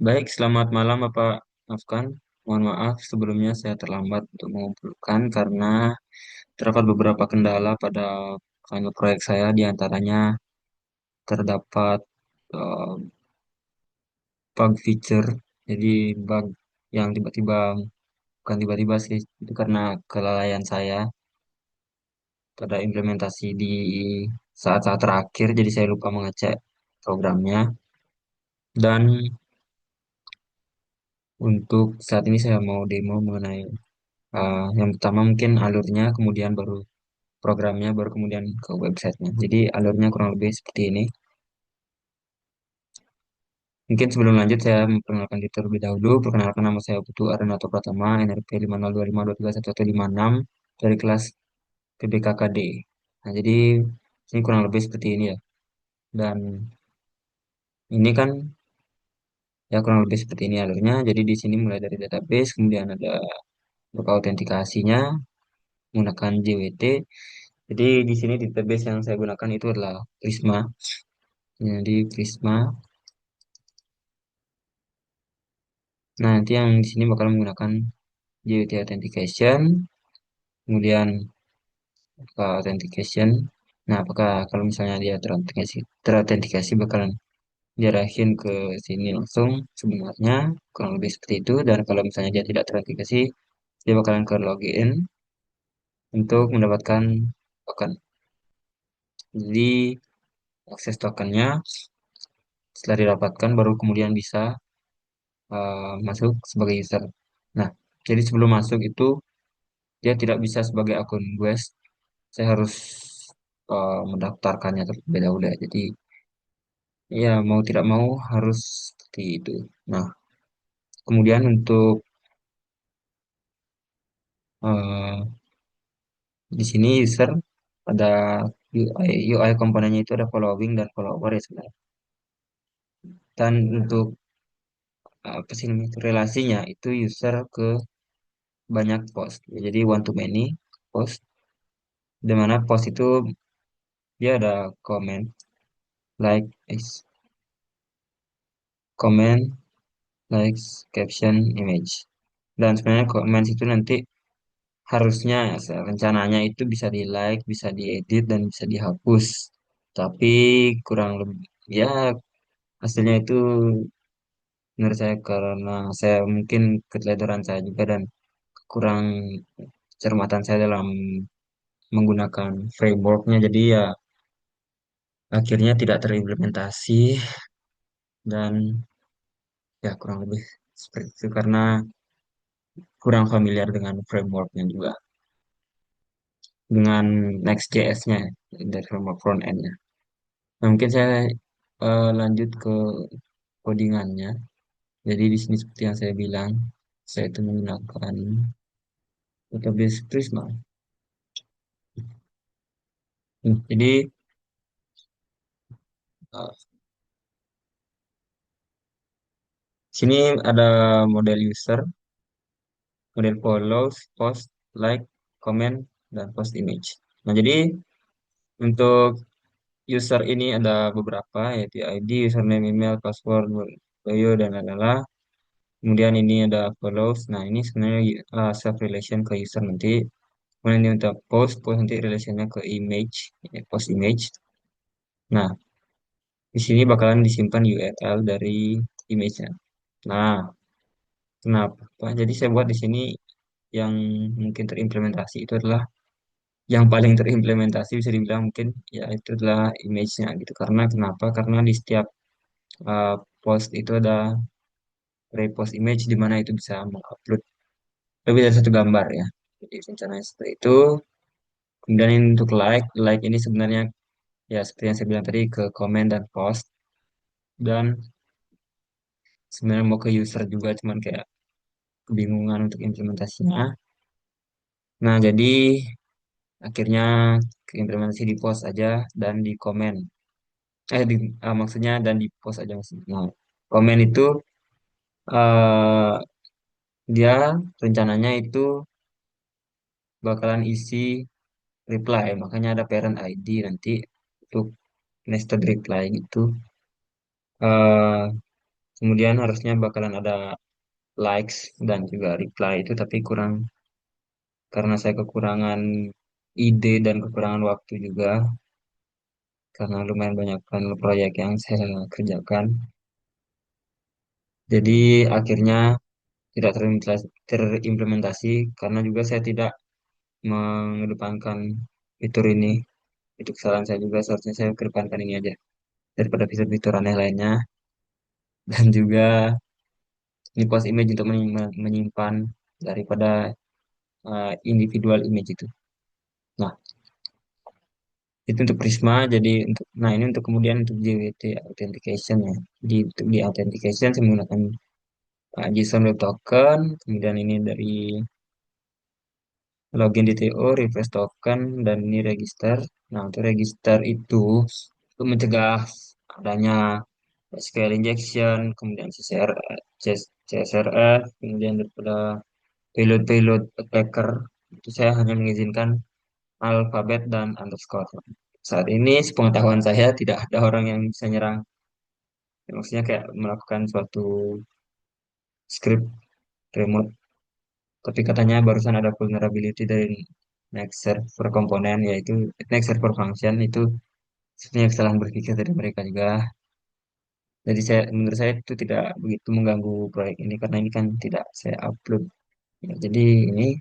Baik, selamat malam Bapak Afkan. Mohon maaf sebelumnya saya terlambat untuk mengumpulkan karena terdapat beberapa kendala pada final proyek saya, di antaranya terdapat eh, bug feature, jadi bug yang tiba-tiba, bukan tiba-tiba sih, itu karena kelalaian saya pada implementasi di saat-saat terakhir, jadi saya lupa mengecek programnya. Dan untuk saat ini saya mau demo mengenai yang pertama mungkin alurnya, kemudian baru programnya, baru kemudian ke websitenya. Jadi alurnya kurang lebih seperti ini. Mungkin sebelum lanjut saya memperkenalkan diri terlebih dahulu. Perkenalkan, nama saya Putu Arenato Pratama, NRP 502523111 dari kelas PBKKD. Nah, jadi ini kurang lebih seperti ini ya. Dan ini kan ya kurang lebih seperti ini alurnya. Jadi di sini mulai dari database, kemudian ada untuk autentikasinya menggunakan JWT. Jadi di sini database yang saya gunakan itu adalah Prisma. Jadi Prisma. Nah, nanti yang di sini bakal menggunakan JWT Authentication, kemudian Authentication. Nah, apakah kalau misalnya dia terautentikasi bakalan diarahin ke sini langsung sebenarnya kurang lebih seperti itu. Dan kalau misalnya dia tidak terautentikasi, dia bakalan ke login untuk mendapatkan token. Jadi akses tokennya setelah didapatkan baru kemudian bisa masuk sebagai user. Nah, jadi sebelum masuk itu dia tidak bisa sebagai akun West, saya harus mendaftarkannya terlebih dahulu ya. Jadi ya mau tidak mau harus seperti itu. Nah, kemudian untuk eh, di sini user ada UI komponennya itu ada following dan follower ya sebenarnya. Dan untuk apa sih namanya itu relasinya itu user ke banyak post. Ya, jadi one to many post, di mana post itu dia ada comment, like, comment, likes, caption, image. Dan sebenarnya comments itu nanti harusnya rencananya itu bisa di like, bisa diedit dan bisa dihapus. Tapi kurang lebih ya hasilnya itu menurut saya karena saya mungkin keteledoran saya juga dan kurang cermatan saya dalam menggunakan frameworknya. Jadi ya akhirnya tidak terimplementasi dan ya kurang lebih seperti itu karena kurang familiar dengan frameworknya juga, dengan Next.js-nya dari framework front end-nya. Nah, mungkin saya lanjut ke codingannya. Jadi di sini seperti yang saya bilang, saya itu menggunakan database Prisma. Jadi sini ada model user, model follows, post, like, comment, dan post image. Nah, jadi untuk user ini ada beberapa, yaitu ID, username, email, password, bio, dan lain-lain. Kemudian ini ada follows. Nah, ini sebenarnya self relation ke user nanti. Kemudian ini untuk post, post nanti relationnya ke image, ya, post image. Nah, di sini bakalan disimpan URL dari image-nya. Nah, kenapa? Jadi saya buat di sini yang mungkin terimplementasi itu adalah yang paling terimplementasi bisa dibilang mungkin ya itu adalah image-nya gitu. Karena kenapa? Karena di setiap uh, post itu ada repost image di mana itu bisa mengupload lebih dari satu gambar ya. Jadi rencananya seperti itu. Kemudian ini untuk like, like ini sebenarnya ya seperti yang saya bilang tadi ke comment dan post, dan sebenarnya mau ke user juga cuman kayak kebingungan untuk implementasinya. Nah, jadi akhirnya ke implementasi di post aja dan di comment. Maksudnya dan di post aja maksudnya. Nah, comment itu eh, dia rencananya itu bakalan isi reply, makanya ada parent ID nanti untuk nested reply gitu. Eh, Kemudian harusnya bakalan ada likes dan juga reply itu, tapi kurang karena saya kekurangan ide dan kekurangan waktu juga karena lumayan banyak kan proyek yang saya kerjakan. Jadi akhirnya tidak terimplementasi karena juga saya tidak mengedepankan fitur ini. Itu kesalahan saya juga, seharusnya saya kedepankan ini aja daripada fitur-fitur aneh lainnya. Dan juga ini post image untuk menyimpan daripada individual image itu. Nah, itu untuk Prisma. Jadi nah ini untuk kemudian untuk JWT authentication ya. Untuk di authentication saya menggunakan JSON Web Token. Kemudian ini dari login DTO, refresh token, dan ini register. Nah, untuk register itu untuk mencegah adanya SQL injection, kemudian CSRF, kemudian daripada payload-payload attacker. Itu saya hanya mengizinkan alfabet dan underscore. Saat ini, sepengetahuan saya, tidak ada orang yang bisa nyerang. Maksudnya kayak melakukan suatu script remote. Tapi katanya barusan ada vulnerability dari next server komponen, yaitu next server function itu sebenarnya kesalahan berpikir dari mereka juga. Jadi menurut saya itu tidak begitu mengganggu proyek ini karena ini kan tidak saya upload. Ya, jadi ini,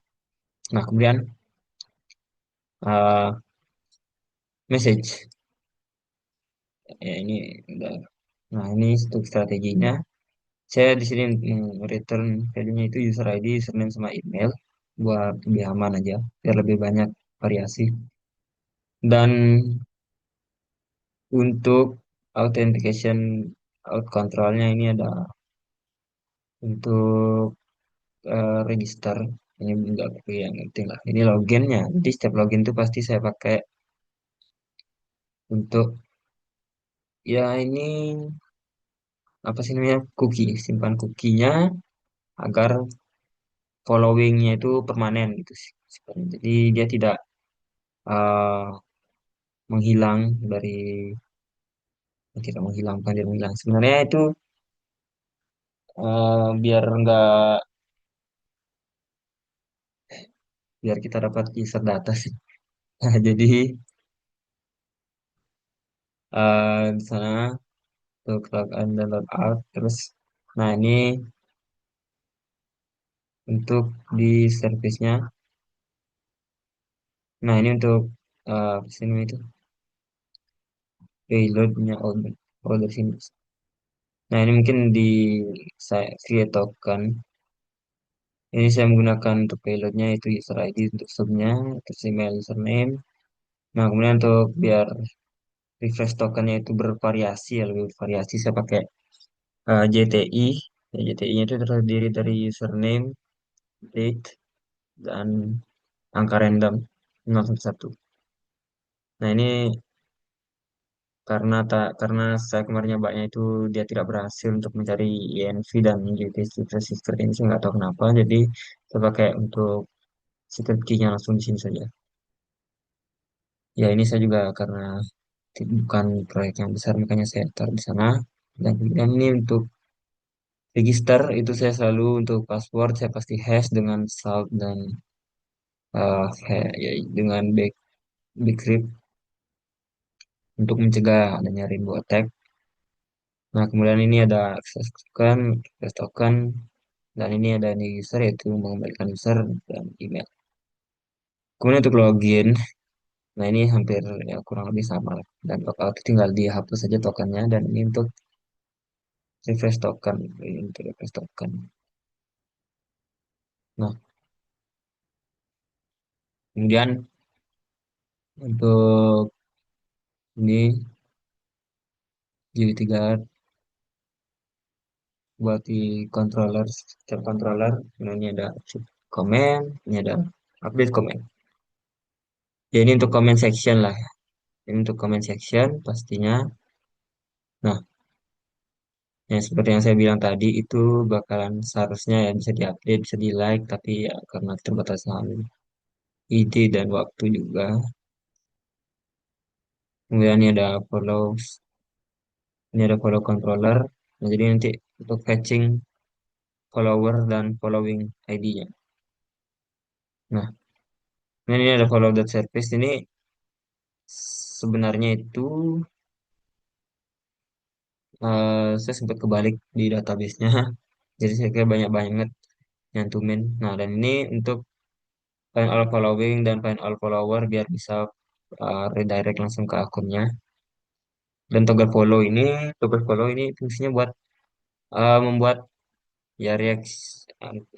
nah kemudian uh, message, ya ini udah. Nah ini untuk strateginya, saya di sini return value-nya itu user ID, username sama email buat lebih aman aja, biar lebih banyak variasi. Dan untuk authentication out controlnya ini ada untuk register. Ini enggak yang penting lah. Ini loginnya. Jadi setiap login itu pasti saya pakai untuk ya ini apa sih namanya cookie, simpan cookie-nya agar following-nya itu permanen gitu sih. Jadi dia tidak eh, menghilang dari tidak menghilang, bukan dia menghilang. Sebenarnya itu biar enggak biar kita dapat user data sih. Nah, jadi di sana untuk login dan logout terus. Nah ini untuk di service-nya. Nah ini untuk apa sih namanya itu payload-nya order sini. Nah ini mungkin di saya create token. Ini saya menggunakan untuk payloadnya itu user ID untuk subnya, terus email username. Nah kemudian untuk biar refresh tokennya itu bervariasi ya lebih bervariasi saya pakai JTI. Ya, JTI-nya itu terdiri dari username, date, dan angka random 0 1. Nah ini karena saya kemarin nyobanya itu dia tidak berhasil untuk mencari INV dan JTC secret ini saya nggak tahu kenapa. Jadi saya pakai untuk secret key-nya langsung di sini saja. Ya ini saya juga karena bukan proyek yang besar makanya saya taruh di sana. Dan kemudian ini untuk register itu saya selalu untuk password saya pasti hash dengan salt dan ya, dengan bcrypt untuk mencegah adanya rainbow attack. Nah kemudian ini ada access token, dan ini ada new user yaitu mengembalikan user dan email. Kemudian untuk login, nah ini hampir ya kurang lebih sama lah. Dan logout tinggal dihapus saja tokennya dan ini untuk refresh token, ini untuk refresh token. Nah kemudian untuk ini GW3 buat di controller, setiap controller. Nah ini ada comment, ini ada update comment. Ya ini untuk comment section lah. Ini untuk comment section pastinya. Nah, ya seperti yang saya bilang tadi itu bakalan seharusnya ya bisa diupdate, bisa di like, tapi ya karena keterbatasan ide dan waktu juga. Kemudian ini ada follow controller. Nah, jadi nanti untuk fetching follower dan following ID-nya. Nah, ini ada follow that service ini sebenarnya itu saya sempat kebalik di database-nya. Jadi saya kayak banyak banget nyantumin. Nah, dan ini untuk find all following dan find all follower biar bisa redirect langsung ke akunnya. Dan toggle follow ini fungsinya buat membuat ya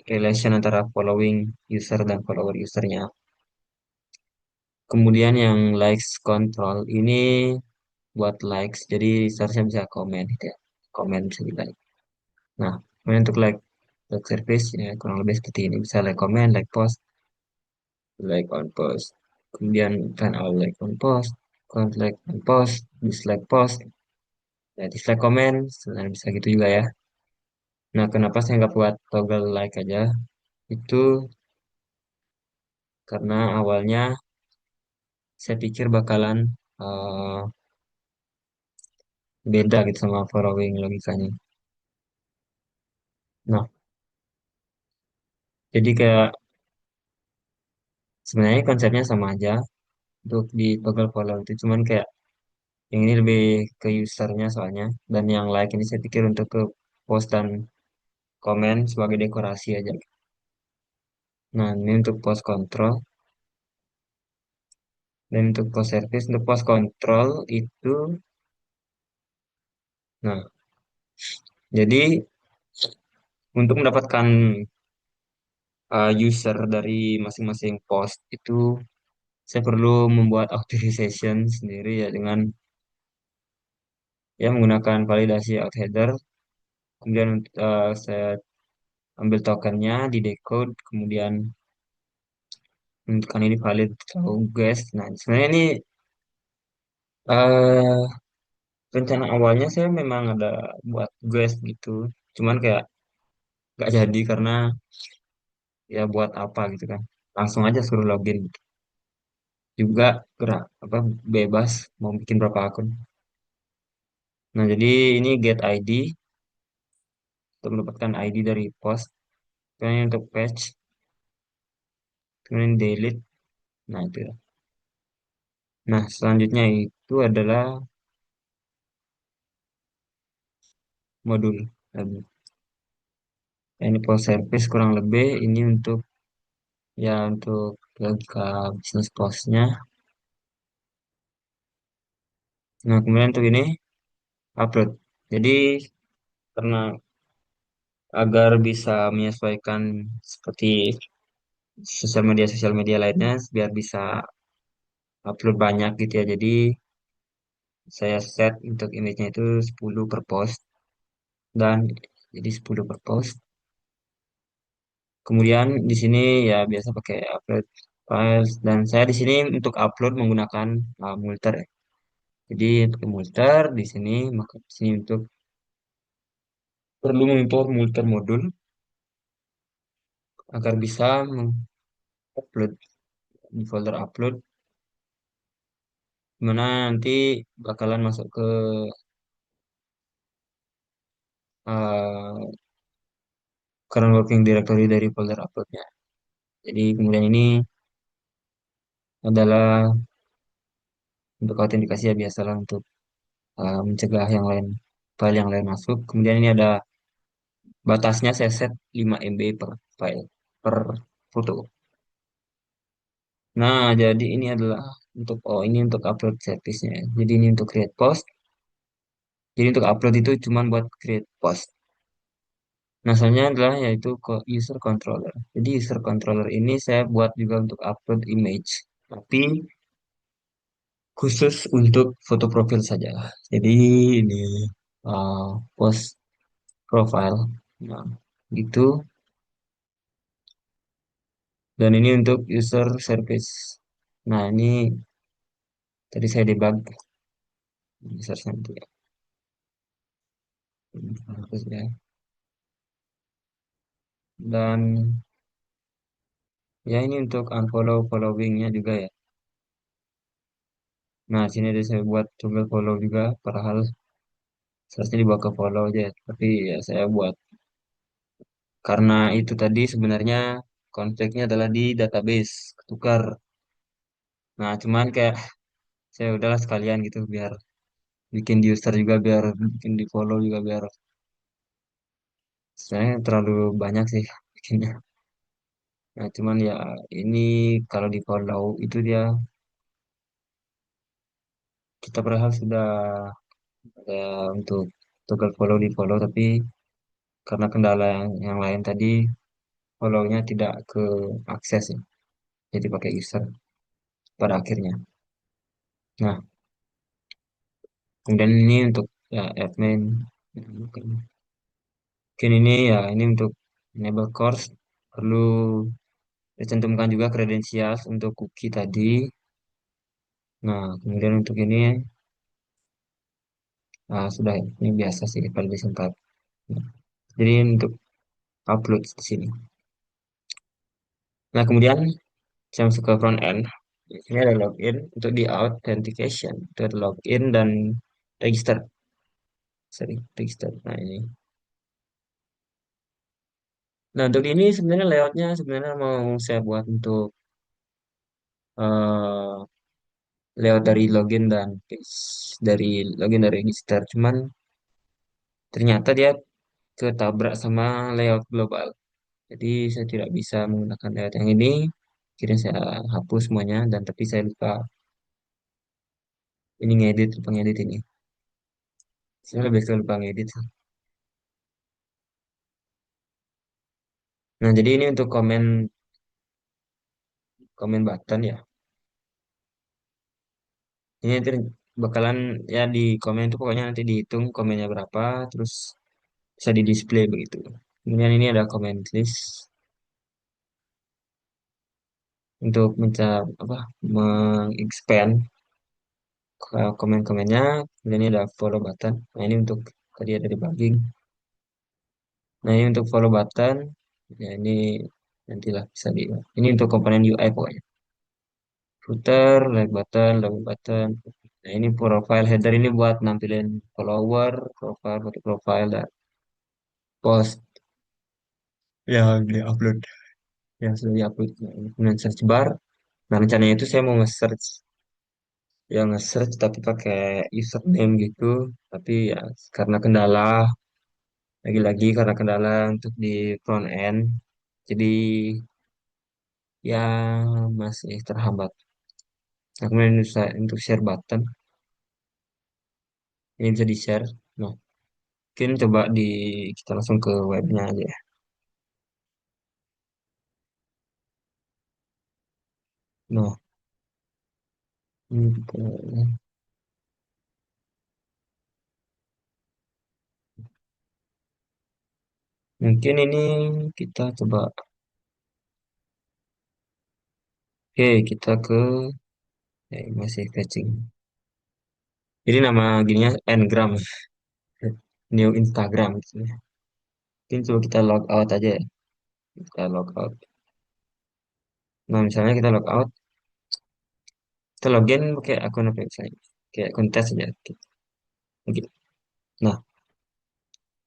relation antara following user dan follower usernya. Kemudian yang likes control ini buat likes, jadi seharusnya bisa komen gitu ya. Komen bisa di like. Nah, kemudian untuk like service ya kurang lebih seperti ini. Bisa like comment, like on post. Kemudian turn all like on post, count like on post, dislike post, ya dislike comment, sebenarnya bisa gitu juga ya. Nah, kenapa saya nggak buat toggle like aja? Itu karena awalnya saya pikir bakalan eh, beda gitu sama following logikanya. Nah, jadi kayak sebenarnya konsepnya sama aja untuk di toggle follow itu, cuman kayak yang ini lebih ke usernya soalnya, dan yang like ini saya pikir untuk ke post dan komen sebagai dekorasi aja. Nah, ini untuk post control dan untuk post service. Untuk post control itu, nah, jadi untuk mendapatkan user dari masing-masing post itu saya perlu membuat authorization sendiri ya dengan ya menggunakan validasi auth header. Kemudian saya ambil tokennya, di decode, kemudian menentukan ini valid atau guest. Nah, sebenarnya ini eh rencana awalnya saya memang ada buat guest gitu. Cuman kayak gak jadi karena ya buat apa gitu kan. Langsung aja suruh login gitu. Juga gerak apa bebas mau bikin berapa akun. Nah, jadi ini get ID untuk mendapatkan ID dari post. Kemudian untuk patch, kemudian delete. Nah, itu ya. Nah, selanjutnya itu adalah modul. Dan ini post service kurang lebih ini untuk ya untuk logika bisnis postnya. Nah, kemudian untuk ini upload. Jadi karena agar bisa menyesuaikan seperti sosial media lainnya biar bisa upload banyak gitu ya. Jadi saya set untuk image-nya itu 10 per post dan jadi 10 per post. Kemudian di sini ya biasa pakai upload files dan saya di sini untuk upload menggunakan Multer ya. Jadi untuk Multer di sini maka di sini untuk perlu mengimpor Multer modul agar bisa mengupload di folder upload mana nanti bakalan masuk ke uh, current working directory dari folder uploadnya. Jadi kemudian ini adalah untuk autentikasi ya biasalah untuk mencegah yang lain file yang lain masuk. Kemudian ini ada batasnya saya set 5 MB per file per foto. Nah, jadi ini adalah ini untuk upload service-nya. Jadi ini untuk create post. Jadi untuk upload itu cuma buat create post. Nah, soalnya adalah yaitu user controller. Jadi user controller ini saya buat juga untuk upload image. Tapi khusus untuk foto profil saja. Jadi ini uh, post profile. Nah, gitu. Dan ini untuk user service. Nah, ini tadi saya debug user service ya. Dan ya ini untuk unfollow followingnya juga ya. Nah, sini ada saya buat toggle follow juga. Padahal seharusnya dibawa ke follow aja. Tapi ya saya buat karena itu tadi sebenarnya konfliknya adalah di database ketukar. Nah, cuman kayak saya udahlah sekalian gitu biar bikin di user juga biar bikin di follow juga biar saya terlalu banyak sih bikinnya. Nah, cuman ya ini kalau di follow itu dia kita berhak sudah ada untuk toggle follow di follow tapi karena kendala yang lain tadi follow-nya tidak ke akses ya. Jadi pakai user pada akhirnya. Nah, kemudian ini untuk ya admin. Mungkin ini ya ini untuk enable course perlu dicantumkan juga kredensial untuk cookie tadi. Nah, kemudian untuk ini sudah ya. Ini biasa sih kalau disingkat. Nah, jadi untuk upload di sini. Nah, kemudian saya masuk ke front end. Di sini ada login untuk di authentication. Itu ada login dan register. Sorry, register. Nah, ini. Nah, untuk ini sebenarnya layoutnya sebenarnya mau saya buat untuk eh, layout dari login dan dari login dan register. Cuman ternyata dia ketabrak sama layout global. Jadi saya tidak bisa menggunakan layout yang ini. Kira saya hapus semuanya dan tapi saya lupa ini ngedit, lupa ngedit ini. Saya lebih suka lupa ngedit. Nah, jadi ini untuk komen komen button ya. Ini nanti bakalan ya di komen itu pokoknya nanti dihitung komennya berapa, terus bisa di display begitu. Kemudian ini ada comment list untuk apa mengexpand komen-komennya. Kemudian ini ada follow button. Nah, ini untuk tadi ada debugging. Nah, ini untuk follow button. Ya, ini nantilah bisa di. Ini untuk komponen UI pokoknya. Footer, like button, login button. Nah, ini profile header ini buat nampilin follower, profile, foto profile, dan post yang di-upload. Yang sudah di-upload. Nah, ini kemudian search bar. Nah, rencananya itu saya mau nge-search. Ya, nge-search tapi pakai username gitu. Tapi ya, karena kendala, lagi-lagi karena kendala untuk di front end. Jadi, ya masih terhambat. Nah, kemudian untuk share button. Ini bisa di-share. Nah, mungkin coba kita langsung ke webnya aja ya. Nah, ini mungkin ini kita coba. Oke, kita ke masih fetching. Jadi nama gininya Ngram, New Instagram gitu ya. Mungkin coba kita log out aja ya. Kita log out. Nah, misalnya kita log out, kita login pakai akun apa misalnya? Kayak akun tes aja. Oke. Nah,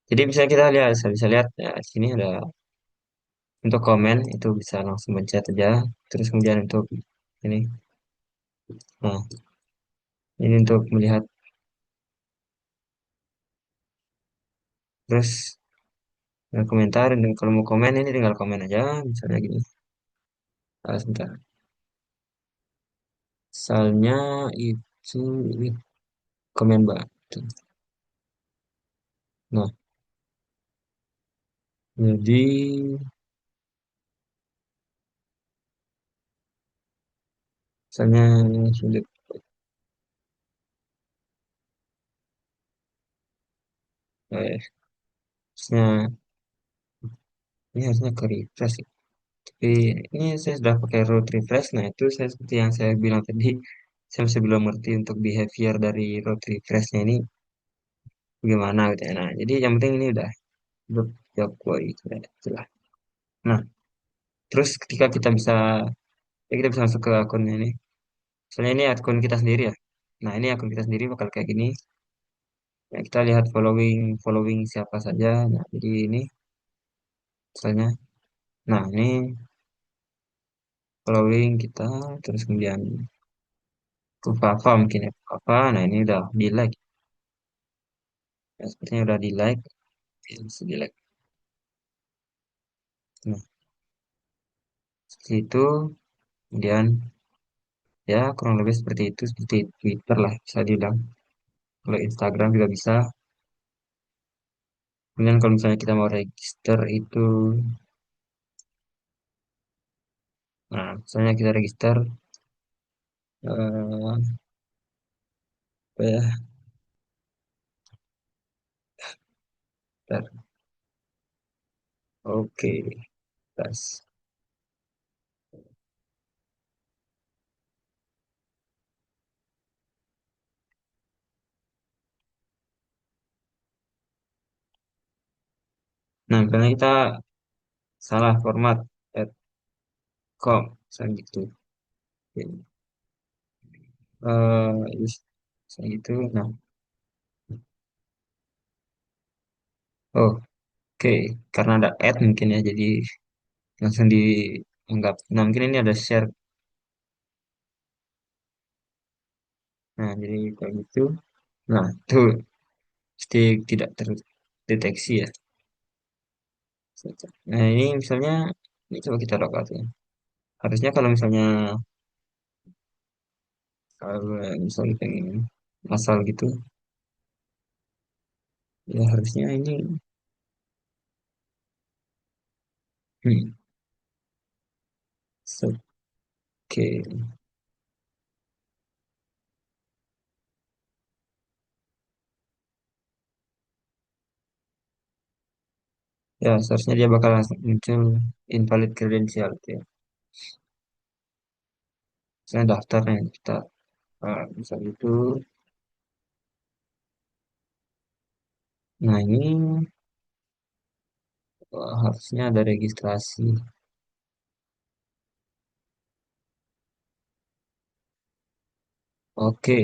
jadi bisa kita lihat, bisa lihat ya di sini ada untuk komen itu bisa langsung mencet aja. Terus kemudian untuk ini, nah ini untuk melihat terus komentar dan kalau mau komen ini tinggal komen aja misalnya gini. Sebentar. Misalnya itu komen button. Nah, jadi misalnya sulit. Harusnya ini harusnya ke refresh ya. Tapi ini saya sudah pakai root refresh. Nah, itu saya seperti yang saya bilang tadi, saya masih belum ngerti untuk behavior dari root refreshnya ini bagaimana gitu ya. Nah, jadi yang penting ini udah jawab query gitu ya. Itulah. Nah, terus ketika kita bisa masuk ke akun ini. Soalnya ini akun kita sendiri ya. Nah, ini akun kita sendiri bakal kayak gini. Nah, kita lihat following following siapa saja. Nah, jadi ini misalnya, nah ini following kita, terus kemudian ke Fafa mungkin ya, Fafa. Nah, ini udah di like, ya, sepertinya udah di like, bisa di like. Nah, seperti itu, kemudian ya kurang lebih seperti itu, seperti Twitter lah bisa dibilang. Kalau Instagram juga bisa. Kemudian kalau misalnya kita mau register itu, nah misalnya kita register, apa ya, bentar. Oke, tes. Nah, misalnya kita salah format at com, misalnya gitu. Oke. Yes, misalnya gitu. Nah, oh, oke, karena ada add mungkin ya, jadi langsung dianggap. Nah, mungkin ini ada share. Nah, jadi kayak gitu. Nah, itu pasti tidak terdeteksi ya. Nah, ini misalnya, ini coba kita login ya. Harusnya kalau misalnya, kalau misalnya pengen masal gitu, ya harusnya ini, hmm, oke, ya seharusnya dia bakal langsung muncul invalid credential gitu ya. Saya daftarnya kita, misal itu, nah ini, harusnya ada registrasi. Oke,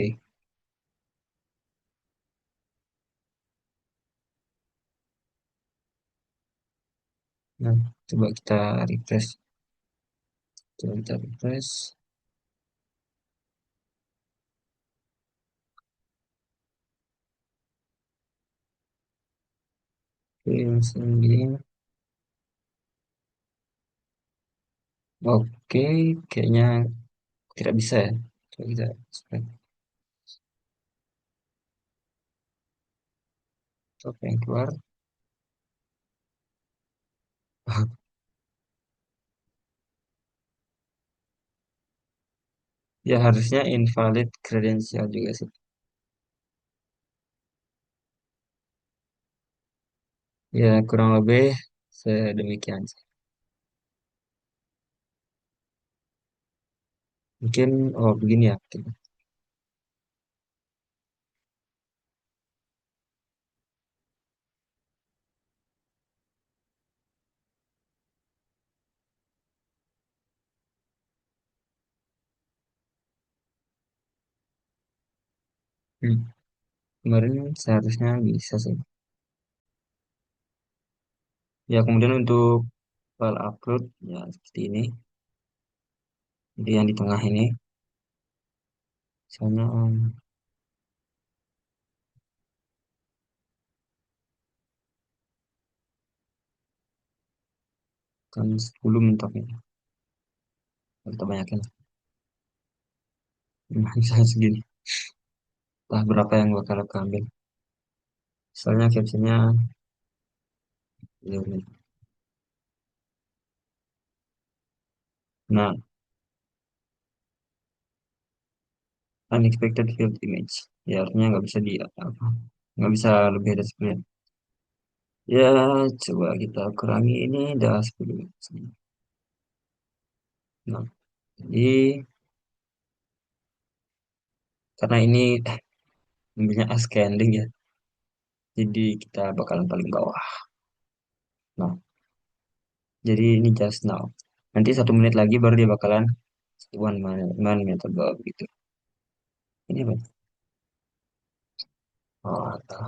nah coba kita refresh, coba kita refresh. Oke, misalnya gini. Oke, kayaknya tidak bisa ya. Coba kita stop yang keluar. Ya harusnya invalid credential juga sih. Ya kurang lebih sedemikian sih. Mungkin, oh begini ya. Mungkin. Hmm, kemarin seharusnya bisa sih. Ya kemudian untuk file upload ya seperti ini. Jadi yang di tengah ini, misalnya kan 10 mentoknya. Kita banyakin. Misalnya segini. Lah berapa yang bakal aku ambil. Misalnya captionnya, ya, nah, unexpected field image. Ya artinya nggak bisa di apa, nggak bisa lebih dari 10. Ya coba kita kurangi ini dah 10. Nah, jadi karena ini ambilnya ascending ya, jadi kita bakalan paling bawah. Nah, jadi ini just now. Nanti 1 menit lagi baru dia bakalan one man meter bawah gitu. Ini apa? Oh, atau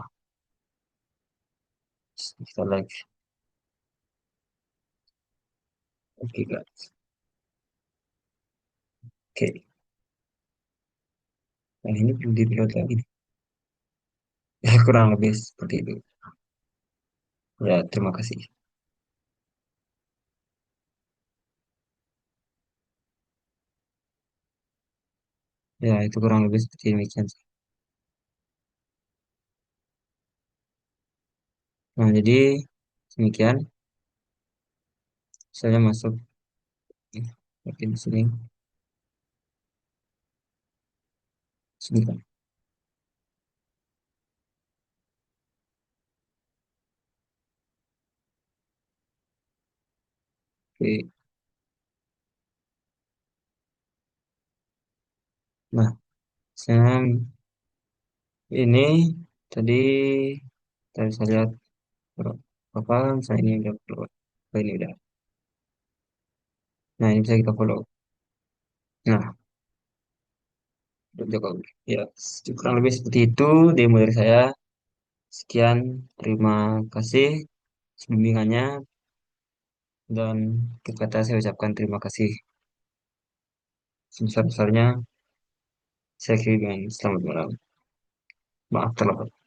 kita lagi. Oke, guys. Oke. Nah, ini belum di-download lagi nih. Ya, kurang lebih seperti itu. Ya, terima kasih. Ya, itu kurang lebih seperti demikian. Nah, jadi demikian. Saya masuk mungkin di sini sebentar. Oke. Nah, saya ini tadi tadi saya lihat apa saya ini udah upload. Oh, ini udah. Nah, ini bisa kita follow. Nah, untuk Jokowi. Ya, kurang lebih seperti itu demo dari saya. Sekian, terima kasih bimbingannya dan kata saya ucapkan terima kasih sebesar-besarnya. Saya kira selamat malam. Maaf terlambat.